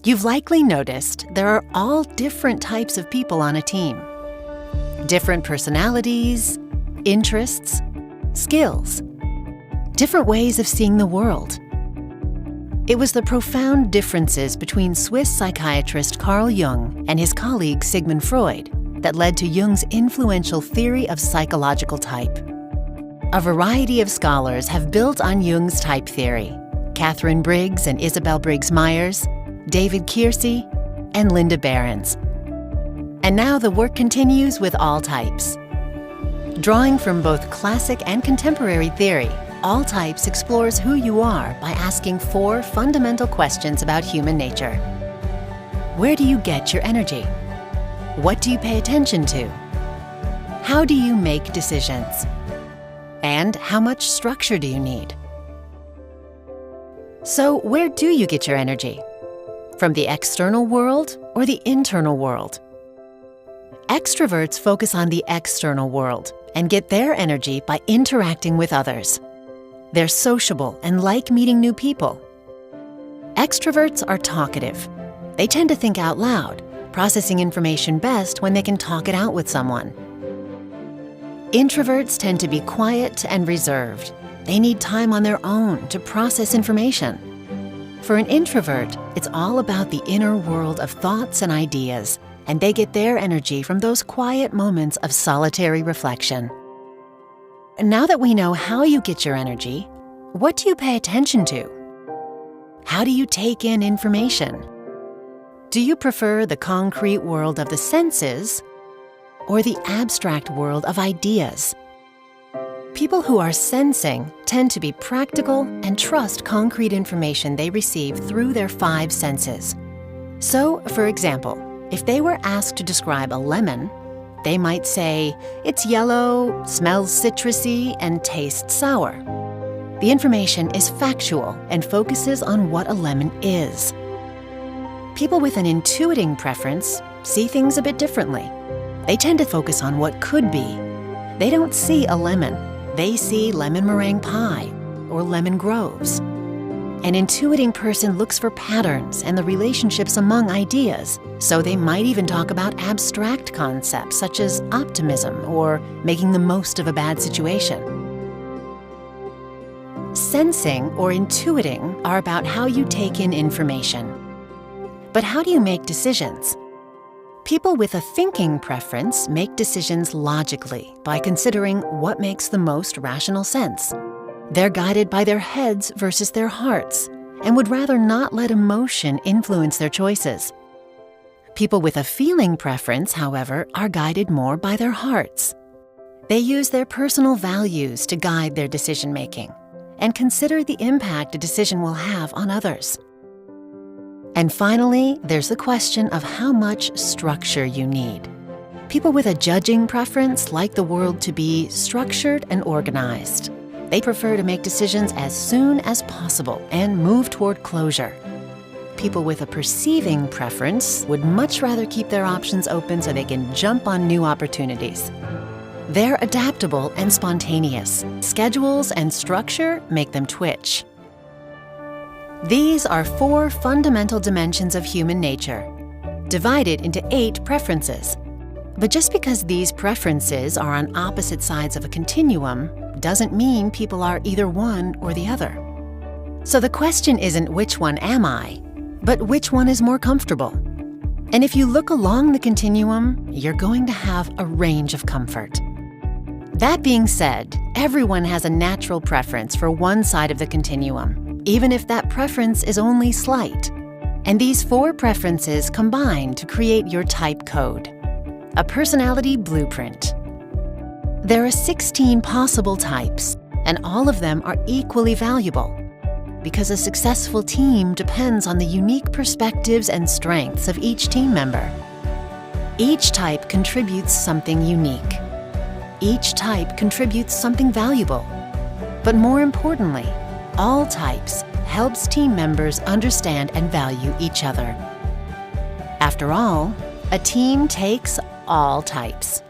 You've likely noticed there are all different types of people on a team. Different personalities, interests, skills, different ways of seeing the world. It was the profound differences between Swiss psychiatrist Carl Jung and his colleague Sigmund Freud that led to Jung's influential theory of psychological type. A variety of scholars have built on Jung's type theory: Catherine Briggs and Isabel Briggs Myers, David Keirsey, and Linda Behrens. And now the work continues with All Types. Drawing from both classic and contemporary theory, All Types explores who you are by asking 4 fundamental questions about human nature. Where do you get your energy? What do you pay attention to? How do you make decisions? And how much structure do you need? So, where do you get your energy? From the external world or the internal world? Extroverts focus on the external world and get their energy by interacting with others. They're sociable and like meeting new people. Extroverts are talkative. They tend to think out loud, processing information best when they can talk it out with someone. Introverts tend to be quiet and reserved. They need time on their own to process information. For an introvert, it's all about the inner world of thoughts and ideas, and they get their energy from those quiet moments of solitary reflection. Now that we know how you get your energy, what do you pay attention to? How do you take in information? Do you prefer the concrete world of the senses or the abstract world of ideas? People who are sensing tend to be practical and trust concrete information they receive through their 5 senses. So, for example, if they were asked to describe a lemon, they might say, it's yellow, smells citrusy, and tastes sour. The information is factual and focuses on what a lemon is. People with an intuiting preference see things a bit differently. They tend to focus on what could be. They don't see a lemon. They see lemon meringue pie or lemon groves. An intuiting person looks for patterns and the relationships among ideas, so they might even talk about abstract concepts such as optimism or making the most of a bad situation. Sensing or intuiting are about how you take in information. But how do you make decisions? People with a thinking preference make decisions logically by considering what makes the most rational sense. They're guided by their heads versus their hearts and would rather not let emotion influence their choices. People with a feeling preference, however, are guided more by their hearts. They use their personal values to guide their decision-making and consider the impact a decision will have on others. And finally, there's the question of how much structure you need. People with a judging preference like the world to be structured and organized. They prefer to make decisions as soon as possible and move toward closure. People with a perceiving preference would much rather keep their options open so they can jump on new opportunities. They're adaptable and spontaneous. Schedules and structure make them twitch. These are 4 fundamental dimensions of human nature, divided into 8 preferences. But just because these preferences are on opposite sides of a continuum doesn't mean people are either one or the other. So the question isn't which one am I, but which one is more comfortable. And if you look along the continuum, you're going to have a range of comfort. That being said, everyone has a natural preference for one side of the continuum, even if that preference is only slight. And these 4 preferences combine to create your type code, a personality blueprint. There are 16 possible types, and all of them are equally valuable, because a successful team depends on the unique perspectives and strengths of each team member. Each type contributes something unique. Each type contributes something valuable. But more importantly, all types helps team members understand and value each other. After all, a team takes all types.